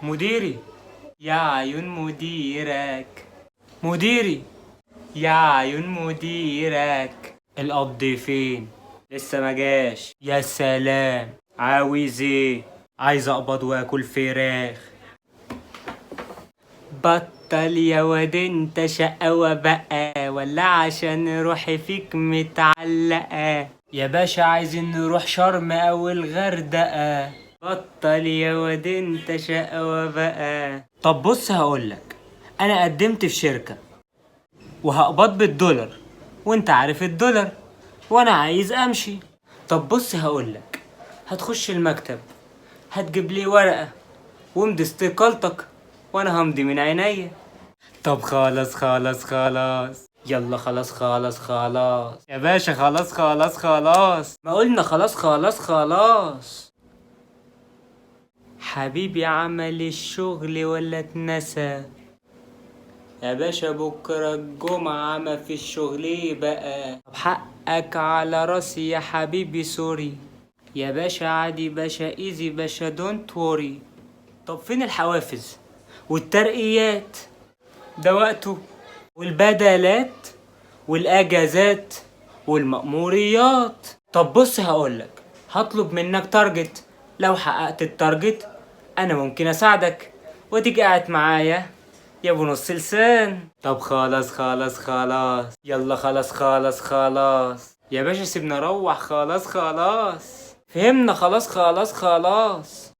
مديري، يا عيون مديرك. مديري، يا عيون مديرك. القبض فين؟ لسه ما جاش. يا سلام، عاوز ايه؟ عايز اقبض واكل فراخ. بطل يا واد انت شقاوة بقى، ولا عشان روحي فيك متعلقة؟ يا باشا عايزين نروح شرم او الغردقة. بطل يا واد انت شقاوة بقى. طب بص هقولك، انا قدمت في شركة وهقبض بالدولار، وانت عارف الدولار، وانا عايز امشي. طب بص هقولك، هتخش المكتب، هتجيب لي ورقة وامضي استقالتك، وانا همضي من عينيا. طب خلاص خلاص خلاص، يلا خلاص خلاص خلاص يا باشا، خلاص خلاص خلاص، ما قلنا خلاص خلاص خلاص. حبيبي عمل الشغل ولا اتنسى؟ يا باشا بكرة الجمعة ما في الشغل ايه بقى؟ طب حقك على راسي يا حبيبي، سوري. يا باشا عادي باشا، ايزي باشا، دونت وري. طب فين الحوافز والترقيات؟ ده وقته. والبدلات والاجازات والمأموريات. طب بص هقولك، هطلب منك تارجت، لو حققت التارجت انا ممكن اساعدك وتيجي قاعد معايا يا ابو نص لسان. طب خلاص خلاص خلاص، يلا خلاص خلاص خلاص يا باشا، سيبنا نروح، خلاص خلاص فهمنا، خلاص خلاص خلاص.